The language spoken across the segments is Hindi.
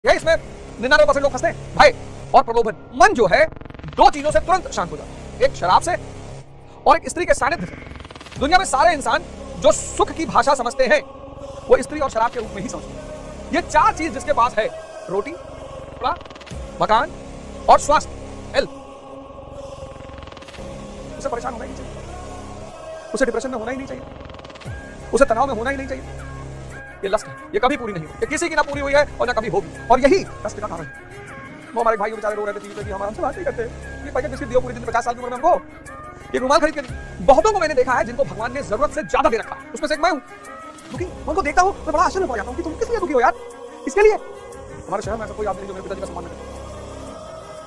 है इसमें 99% लोग फंसते हैं। भय और प्रलोभन। मन जो है दो चीजों से तुरंत शांत हो जाता है, एक शराब से और एक स्त्री के सानिध्य से। दुनिया में सारे इंसान जो सुख की भाषा समझते हैं वो स्त्री और शराब के रूप में ही समझते हैं। ये चार चीज जिसके पास है, रोटी, कपड़ा, मकान और स्वास्थ्य, हेल्थ, उसे परेशान होना ही नहीं चाहिए, उसे डिप्रेशन में होना ही नहीं चाहिए, उसे तनाव में होना ही नहीं चाहिए। ये लस्ट है, ये कभी पूरी नहीं हुई, ये किसी की ना पूरी हुई है और ना कभी होगी, और यही कष्ट का कारण है। वो हमारे भाई बेचारे रो रहे थे टीवी पे कि हमारे हमसे बात नहीं करते, ये पैकेट बिस्किट दियो पूरी दिन 50 साल की उम्र में हमको, ये रुमाल खरीद के दी। बहुतों को मैंने देखा है जिनको भगवान ने जरूरत से ज्यादा दे रखा है, उसमें से एक मैं हूं। दुखी मैं उनको देखता हूं, मैं बड़ा आश्चर्य में पड़ जाता हूं कि तुम किस लिए दुखी हो यार, इसके लिए। हमारे शहर में ऐसा कोई आदमी नहीं जो मेरे पिताजी का सम्मान करे।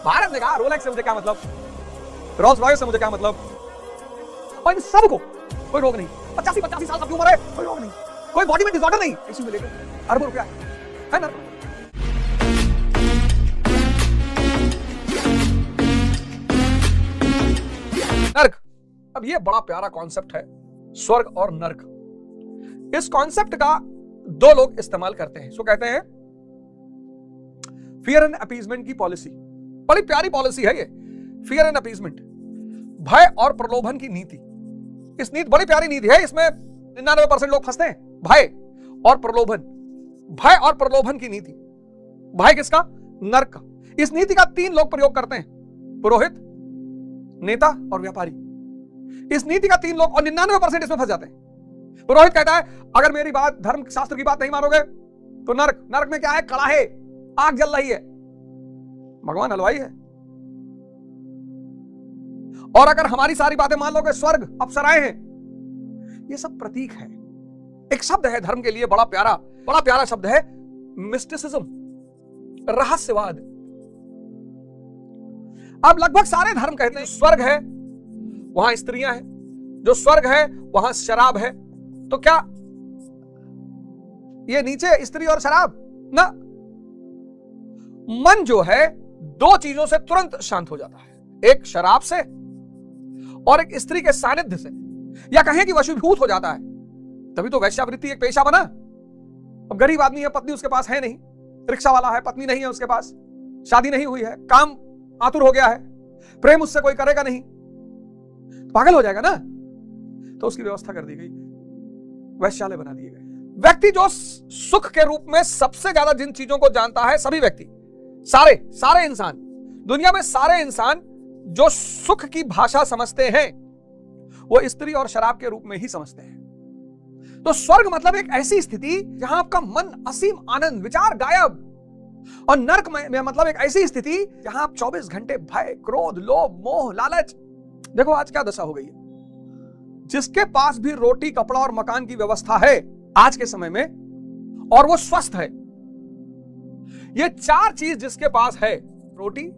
भारत ने कहा रोलेक्स से मुझे क्या मतलब, रोल्स रॉयस से मुझे क्या मतलब, और इन सबको कोई रोग नहीं, 85 साल सबकी उम्र है, कोई रोग नहीं, कोई बॉडी में डिसऑर्डर नहीं, इसी में लेकर अरबों रुपया है ना। नर्क, अब ये बड़ा प्यारा कॉन्सेप्ट है, स्वर्ग और नर्क। इस कॉन्सेप्ट का दो लोग इस्तेमाल करते हैं, इसको कहते हैं फियर एंड अपीजमेंट की पॉलिसी। बड़ी प्यारी पॉलिसी है ये, फियर एंड अपीजमेंट, भय और प्रलोभन की नीति। इस नीति बड़ी प्यारी नीति है, इसमें 99% लोग फंसते हैं। भय और प्रलोभन, भय और प्रलोभन की नीति। भय किसका? नर्क का। इस नीति का 3 लोग प्रयोग करते हैं, पुरोहित, नेता और व्यापारी। इस नीति का 3 लोग, और 99% इसमें फंस जाते हैं। पुरोहित कहता है अगर मेरी बात, धर्म शास्त्र की बात नहीं मानोगे तो नर्क। नर्क में क्या है? कड़ाहे, आग जल रही है, भगवान हलवाई है। और अगर हमारी सारी बातें मान लोगे, स्वर्ग, अप्सराएं हैं। ये सब प्रतीक है। एक शब्द है धर्म के लिए बड़ा प्यारा शब्द है, मिस्टिसिज्म, रहस्यवाद। अब लगभग सारे धर्म कहते हैं स्वर्ग है वहां स्त्रियां हैं, जो स्वर्ग है वहां शराब है। तो क्या ये नीचे स्त्री और शराब ना? मन जो है दो चीजों से तुरंत शांत हो जाता है, एक शराब से और एक स्त्री के सानिध्य से, या कहें कि वशीभूत हो जाता है। तभी तो वैश्यावृत्ति एक पेशा बना। अब गरीब आदमी है, पत्नी उसके पास है नहीं, रिक्शा वाला है, पत्नी नहीं है उसके पास, शादी नहीं हुई है, काम आतुर हो गया है, प्रेम उससे कोई करेगा नहीं, पागल हो जाएगा ना। तो उसकी व्यवस्था कर दी गई, वैश्यालय बना दिए गए। व्यक्ति जो सुख के रूप में सबसे ज्यादा जिन चीजों को जानता है, सभी व्यक्ति, सारे इंसान, दुनिया में सारे इंसान जो सुख की भाषा समझते हैं वो स्त्री और शराब के रूप में ही समझते हैं। तो स्वर्ग मतलब एक ऐसी स्थिति जहां आपका मन असीम आनंद, विचार गायब, और नर्क में मतलब एक ऐसी स्थिति जहां आप 24 घंटे भय, क्रोध, लोभ, मोह, लालच। देखो आज क्या दशा हो गई है, जिसके पास भी रोटी, कपड़ा और मकान की व्यवस्था है आज के समय में, और वो स्वस्थ है, ये 4 चीज जिसके पास है, रोटी,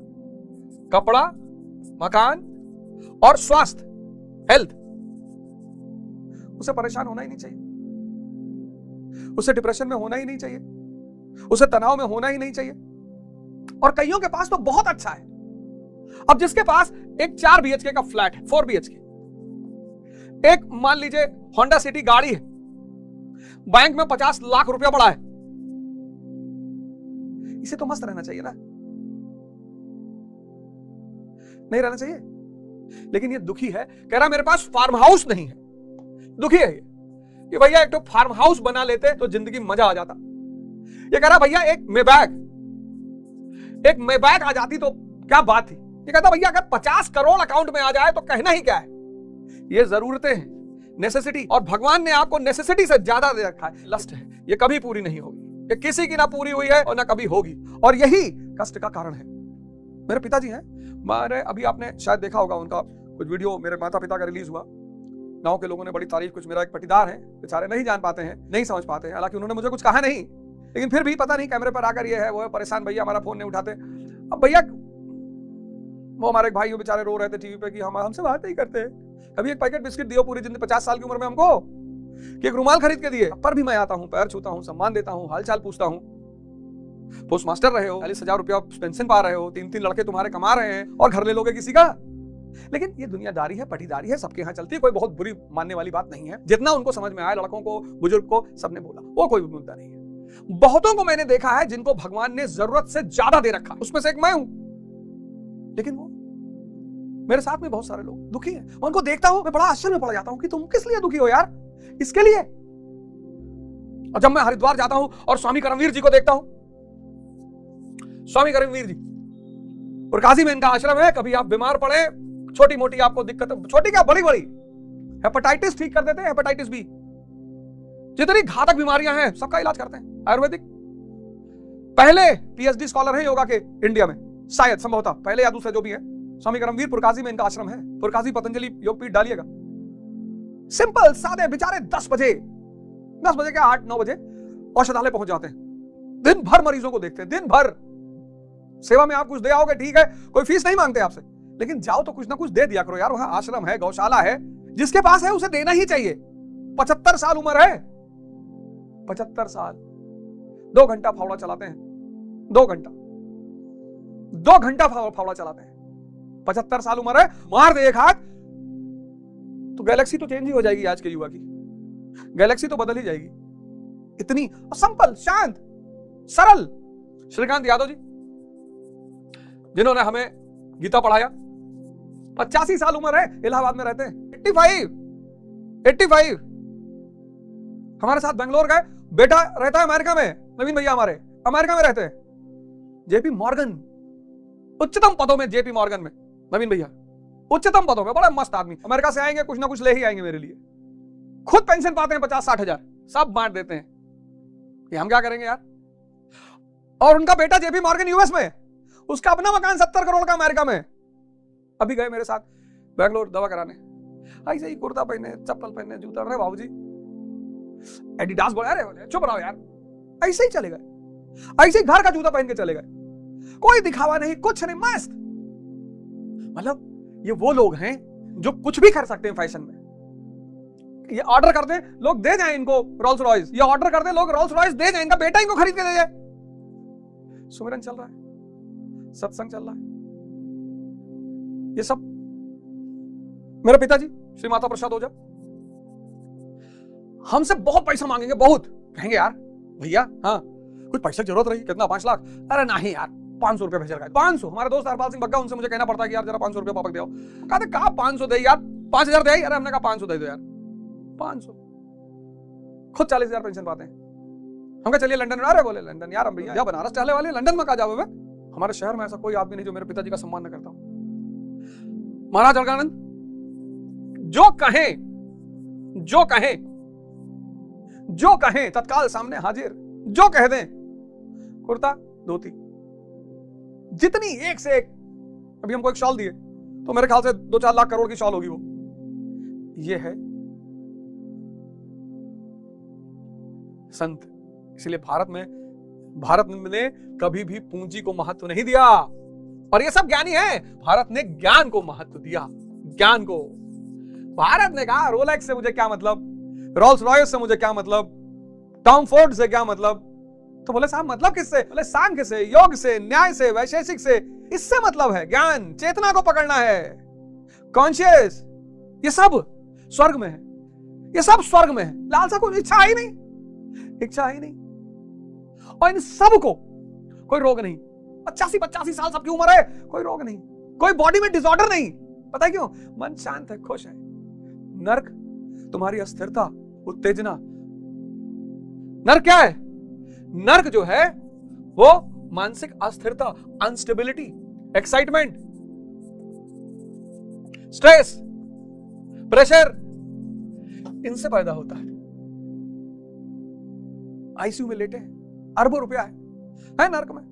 कपड़ा, मकान और स्वास्थ्य, हेल्थ, उसे परेशान होना ही नहीं चाहिए, उसे डिप्रेशन में होना ही नहीं चाहिए, उसे तनाव में होना ही नहीं चाहिए। और कईयों के पास तो बहुत अच्छा है। अब जिसके पास एक 4 BHK का फ्लैट है, 4 BHK, एक मान लीजिए होंडा सिटी गाड़ी है, बैंक में 50 लाख रुपया पड़ा है, इसे तो मस्त रहना चाहिए ना, नहीं रहना चाहिए। लेकिन ये दुखी है, कह रहा मेरे पास फार्म हाउस नहीं है। दुखी है ये कि भैया एक तो फार्म हाउस बना लेते तो जिंदगी मजा आ जाता। ये कह रहा भैया एक मेबैग आ जाती तो क्या बात थी। ये कहता भैया अगर 50 करोड़ अकाउंट में आ जाए तो कहना ही क्या है। ये जरूरतें हैं, नेसेसिटी, और भगवान ने आपको नेसेसिटी से ज्यादा दे रखा है। लस्ट है, ये कभी पूरी नहीं होगी, ये किसी की ना पूरी हुई है और ना कभी होगी, और यही कष्ट का कारण है। मेरे पिताजी हैं, मारे अभी आपने शायद देखा होगा उनका कुछ वीडियो, मेरे माता पिता का रिलीज हुआ। गांव के लोगों ने बड़ी तारीफ, कुछ मेरा एक पटीदार है, बेचारे नहीं जान पाते हैं, नहीं समझ पाते हैं, हालांकि उन्होंने मुझे कुछ कहा नहीं, लेकिन फिर भी पता नहीं कैमरे पर आकर ये है वो है, परेशान भैया हमारा फोन नहीं उठाते। अब भैया वो हमारे भाई बेचारे रो रहे थे टीवी पे कि हम हमसे बात नहीं करते, कभी एक पैकेट बिस्किट दियो पूरी जिंदगी 50 साल की उम्र में हमको, कि एक रुमाल खरीद के दिए। पर भी मैं आता हूं, पैर छूता हूं, सम्मान देता हूं, हालचाल पूछता हूं। पोस्ट मास्टर रहे हो, 40,000 रुपया पेंशन पा रहे हो, 3 लड़के तुम्हारे कमा रहे हैं, और घर ले लोगे किसी का। लेकिन ये दुनियादारी है, पटीदारी है, सबके यहाँ चलती है, कोई बहुत बुरी मानने वाली बात नहीं है। जितना उनको समझ में आया, लड़कों को, बुजुर्ग को, सबने बोला, वो कोई मुद्दा नहीं है। बहुतों को मैंने देखा है जिनको भगवान ने जरूरत से ज्यादा दे रखा, उसमें से एक मैं हूं। लेकिन वो मेरे साथ में बहुत सारे लोग दुखी हैं। मैं उनको देखता हूं, मैं बड़ा आश्चर्य में पड़ जाता हूं कि तुम किस लिए दुखी हो यार, इसके लिए। और जब मैं हरिद्वार जाता हूं और स्वामी करमवीर जी को देखता हूं, स्वामी करमवीर जी और काशी में इनका आश्रम है। कभी आप बीमार पड़े, छोटी मोटी आपको दिक्कत, छोटी क्या बड़ी बड़ी, हेपेटाइटिस ठीक कर देते हैं, हेपेटाइटिस बी, जितनी घातक बीमारियां हैं सबका इलाज करते हैं आयुर्वेदिक। पहले पीएचडी स्कॉलर हैं योगा के इंडिया में, शायद संभवतः पहले या दूसरे, जो भी है। स्वामी करमवीर पुरकाशी में इनका आश्रम है, पुरकाशी पतंजलि योगपीठ डालिएगा। सिंपल सादे बेचारे 10 बजे के 8-9 बजे औषधालय पहुंच जाते हैं, दिन भर मरीजों को देखते हैं, दिन भर सेवा में। आप कुछ दे आओगे ठीक है, कोई फीस नहीं मांगते आपसे, लेकिन जाओ तो कुछ ना कुछ दे दिया करो यार। वहां आश्रम है, गौशाला है, जिसके पास है उसे देना ही चाहिए। 75 साल उम्र है, 75 साल, 2 घंटा फावड़ा चलाते हैं, 2 घंटा फावड़ा चलाते हैं। 75 साल उम्र है, मार दे एक हाथ तो गैलेक्सी तो चेंज ही हो जाएगी। आज के युवा की गैलेक्सी तो बदल ही जाएगी। इतनी सिंपल, शांत, सरल। श्रीकांत यादव जी, जिन्होंने हमें गीता पढ़ाया, 85 साल उम्र है, इलाहाबाद में रहते हैं। 85 हमारे साथ बेंगलोर गए, बेटा रहता है अमेरिका में, नवीन भैया हमारे अमेरिका में रहते हैं, जेपी मॉर्गन, उच्चतम पदों में, जेपी मॉर्गन में नवीन भैया उच्चतम पदों में, बड़ा मस्त आदमी। अमेरिका से आएंगे कुछ ना कुछ ले ही आएंगे मेरे लिए। खुद पेंशन पाते हैं 50-60 हजार, सब बांट देते हैं। ये हम क्या करेंगे यार। और उनका बेटा जेपी मॉर्गन यूएस में, उसका अपना मकान 70 करोड़ का अमेरिका में। अभी गए मेरे साथ बैंगलोर दवा कराने, ऐसे ही कुर्ता पहने, चप्पल पहने, जूता, अरे बाबूजी एडिडास बोले, अरे बोले चुप रहो यार, ऐसे ही चले गए, ऐसे ही घर का जूता पहन के चले गए, कोई दिखावा नहीं, कुछ नहीं, मस्त। मतलब ये वो लोग हैं जो कुछ भी कर सकते हैं फैशन में। ये ऑर्डर कर दे लोग, दे जाए इनको रोल्स रॉयस, ये ऑर्डर कर दे लोग रोल्स रॉयस दे जाए, इनका बेटा इनको खरीद के दे जाए। सुमिरन चल रहा है, सत्संग चल रहा है, ये सब। मेरे पिताजी श्री माता प्रसाद ओझा हमसे बहुत पैसा मांगेंगे, बहुत कहेंगे यार भैया, हाँ कुछ पैसे की जरूरत रही, कितना 5 लाख, अरे नहीं यार 500 रुपए भेज रखा है, 500। हमारे दोस्त हरपाल सिंह बग्गा, उनसे मुझे कहना पड़ता है कि यार जरा 500 रुपए पापा दे आओ। कहते कहा 500 दे यार, 5000 दे, अरे हमने कहा 500 दे दो यार, 500। खुद 40,000 पेंशन पाते हैं। हम कहा चलिए लंदन, अरे बोले लंदन यार हम भैया बनारस चले वाले, लंदन में कहा जाओ। हमारे शहर में ऐसा कोई आदमी नहीं जो मेरे पिताजी का सम्मान न करता हूं। महाराज अलगानंद जो कहें तत्काल सामने हाजिर, जो कह दें, कुर्ता धोती, जितनी एक से एक। अभी हमको एक शॉल दिए तो मेरे ख्याल से 2-4 लाख करोड़ की शॉल होगी वो। ये है संत। इसलिए भारत ने कभी भी पूंजी को महत्व नहीं दिया, और ये सब ज्ञानी है। भारत ने ज्ञान को महत्व दिया, ज्ञान को। भारत ने कहा रोलेक्स से मुझे क्या मतलब, रोल्स रॉयस से मुझे क्या मतलब, टॉम फोर्ड से क्या मतलब। तो बोले साहब मतलब किससे? बोले सांख्य से, योग से, न्याय से, वैशेषिक से। इससे मतलब है ज्ञान, चेतना को पकड़ना है, कॉन्शियस। ये सब स्वर्ग में है, ये सब स्वर्ग में है। लालसा को इच्छा ही नहीं। और इन सब को कोई रोग नहीं। 85 साल सबकी उम्र है, कोई रोग नहीं, कोई बॉडी में डिसऑर्डर नहीं। पता है क्यों? मन शांत है, खुश है। नर्क तुम्हारी अस्थिरता, उत्तेजना। नर्क क्या है? नर्क जो है वो मानसिक अस्थिरता, अनस्टेबिलिटी, एक्साइटमेंट, स्ट्रेस, प्रेशर, इनसे पैदा होता है। आईसीयू में लेटे हैं, अरबों रुपया है नर्क में।